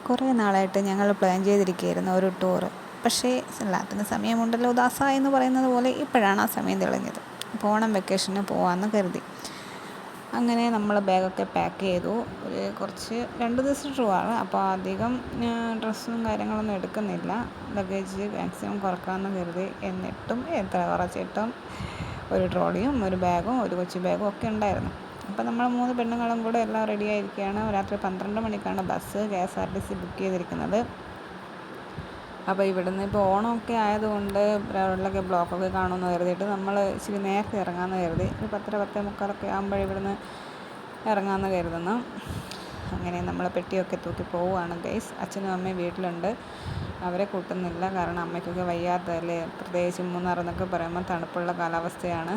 കുറേ നാളായിട്ട് ഞങ്ങൾ പ്ലാൻ ചെയ്തിരിക്കുകയായിരുന്നു ഒരു ടൂറ്. പക്ഷേ എല്ലാത്തിനും സമയമുണ്ടല്ലോ ദാസ എന്ന് പറയുന്നത് പോലെ ഇപ്പോഴാണ് ആ സമയം തെളിഞ്ഞത്. അപ്പോൾ ഓണം വെക്കേഷന് പോകാമെന്ന് കരുതി. അങ്ങനെ നമ്മൾ ബാഗൊക്കെ പാക്ക് ചെയ്തു. കുറച്ച് 2 ദിവസം ടൂർ ആണ്. അപ്പോൾ അധികം ഡ്രസ്സും കാര്യങ്ങളൊന്നും എടുക്കുന്നില്ല. ലഗേജ് മാക്സിമം കുറക്കാമെന്ന് കരുതി. എന്നിട്ടും എത്ര കുറച്ചിട്ടും ഒരു ട്രോളിയും ഒരു ബാഗും ഒരു കൊച്ചു ബാഗും ഒക്കെ ഉണ്ടായിരുന്നു. അപ്പോൾ നമ്മൾ 3 പെണ്ണുങ്ങളും കൂടെ എല്ലാം റെഡി ആയിരിക്കുകയാണ്. രാത്രി 12 മണിക്കാണ് ബസ് KSRTC ബുക്ക് ചെയ്തിരിക്കുന്നത്. അപ്പോൾ ഇവിടുന്ന് ഇപ്പോൾ ഓണമൊക്കെ ആയതുകൊണ്ട് റോഡിലൊക്കെ ബ്ലോക്കൊക്കെ കാണുമെന്ന് കരുതിയിട്ട് നമ്മൾ ഇച്ചിരി നേരത്തെ ഇറങ്ങാമെന്ന് കരുതി. ഒരു 10:45 ആകുമ്പോൾ ഇവിടുന്ന് ഇറങ്ങാമെന്ന് കരുതുന്നു. അങ്ങനെ നമ്മൾ പെട്ടിയൊക്കെ തൂക്കി പോവുകയാണ് ഗൈസ്. അച്ഛനും അമ്മയും വീട്ടിലുണ്ട്. അവരെ കൂട്ടുന്നില്ല, കാരണം അമ്മയ്ക്കൊക്കെ വയ്യാത്തതല്ലേ. പ്രത്യേകിച്ച് മൂന്നാർ എന്നൊക്കെ പറയുമ്പോൾ തണുപ്പുള്ള കാലാവസ്ഥയാണ്.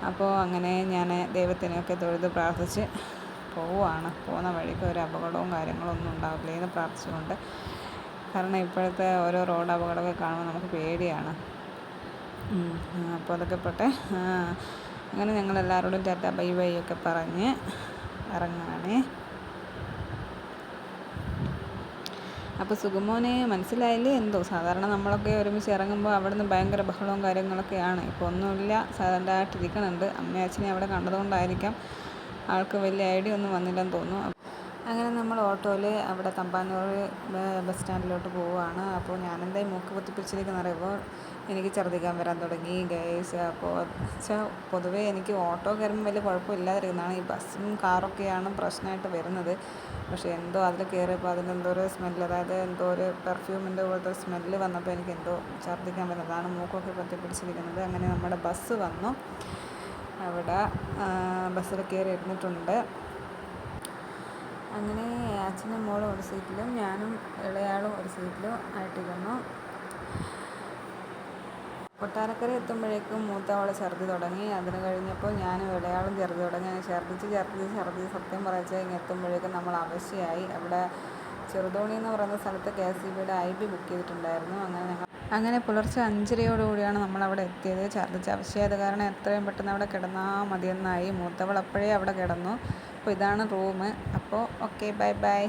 അപ്പോൾ അങ്ങനെ ഞാൻ ദൈവത്തിനെയൊക്കെ തൊഴുത് പ്രാർത്ഥിച്ച് പോവുകയാണ്. പോകുന്ന വഴിക്ക് ഒരു അപകടവും കാര്യങ്ങളൊന്നും ഉണ്ടാവില്ലേ എന്ന് പ്രാർത്ഥിച്ചുകൊണ്ട്. കാരണം ഇപ്പോഴത്തെ ഓരോ റോഡ് അപകടമൊക്കെ കാണുമ്പോൾ നമുക്ക് പേടിയാണ്. അപ്പോൾ അതൊക്കെ പോട്ടെ. അങ്ങനെ ഞങ്ങളെല്ലാവരോടും ടാറ്റ ബൈ ബൈ ഒക്കെ പറഞ്ഞ് ഇറങ്ങുകയാണേ. അപ്പോൾ സുഗമോനെ മനസ്സിലായില്ലേ എന്തോ? സാധാരണ നമ്മളൊക്കെ ഒരുമിച്ച് ഇറങ്ങുമ്പോൾ അവിടെ നിന്ന് ഭയങ്കര ബഹളവും കാര്യങ്ങളൊക്കെയാണ്. ഇപ്പോൾ ഒന്നുമില്ല, സൈലൻ്റായിട്ടിരിക്കുന്നുണ്ട്. അമ്മയും അച്ഛനെ അവിടെ കണ്ടതുകൊണ്ടായിരിക്കാം ആൾക്ക് വലിയ ഐഡിയ ഒന്നും വന്നില്ലെന്ന് തോന്നുന്നു. അങ്ങനെ നമ്മൾ ഓട്ടോയിൽ അവിടെ തമ്പാനൂർ ബസ് സ്റ്റാൻഡിലോട്ട് പോവുകയാണ്. അപ്പോൾ ഞാനെന്തായി മൂക്ക് പൊത്തിപ്പിടിച്ചിരിക്കുന്ന അറിയുമ്പോൾ എനിക്ക് ഛർദ്ദിക്കാൻ വരാൻ തുടങ്ങി ഗൈസ്. അപ്പോൾ പൊതുവേ എനിക്ക് ഓട്ടോ കയറുമ്പോൾ വലിയ കുഴപ്പമില്ലാതിരിക്കുന്നതാണ്. ഈ ബസ്സും കാറൊക്കെയാണ് പ്രശ്നമായിട്ട് വരുന്നത്. പക്ഷേ എന്തോ അതിൽ കയറിയപ്പോൾ അതിനെന്തോ ഒരു സ്മെല്ല്, അതായത് എന്തോ ഒരു പെർഫ്യൂമിൻ്റെ പോലത്തെ സ്മെല്ല് വന്നപ്പോൾ എനിക്ക് എന്തോ ഛർദ്ദിക്കാൻ വരുന്നതാണ്. മൂക്കൊക്കെ പൊത്തിപ്പിടിച്ചിരിക്കുന്നത്. അങ്ങനെ നമ്മുടെ ബസ് വന്നു. അവിടെ ബസ്സിൽ കയറി ഇരുന്നിട്ടുണ്ട്. അങ്ങനെ അച്ഛനും മോളും ഒരു സീറ്റിലും ഞാനും ഇളയാളും ഒരു സീറ്റിലും ആയിട്ടിരുന്നു. കൊട്ടാരക്കര എത്തുമ്പോഴേക്കും മൂത്തവൾ ഛർദി തുടങ്ങി. അതിന് കഴിഞ്ഞപ്പോൾ ഞാനും ഇളയാളും ഛർദി തുടങ്ങി. അങ്ങനെ ഛർദിച്ച് സത്യം പറയിച്ച് ഇങ്ങ് എത്തുമ്പോഴേക്കും നമ്മൾ അവശയായി. അവിടെ ചെറുതോണി എന്ന് പറയുന്ന സ്ഥലത്ത് KSEBയുടെ IB ബുക്ക് ചെയ്തിട്ടുണ്ടായിരുന്നു. അങ്ങനെ പുലർച്ചെ 5:30 നമ്മളവിടെ എത്തിയത്. ഛർദ്ദിച്ച് അവശയായത് കാരണം എത്രയും പെട്ടെന്ന് അവിടെ കിടന്നാൽ മതിയെന്നായി. മൂത്തവൾ അപ്പോഴേ അവിടെ കിടന്നു. അപ്പോൾ ഇതാണ് റൂം. അപ്പോൾ ഓക്കെ, ബൈ ബൈ.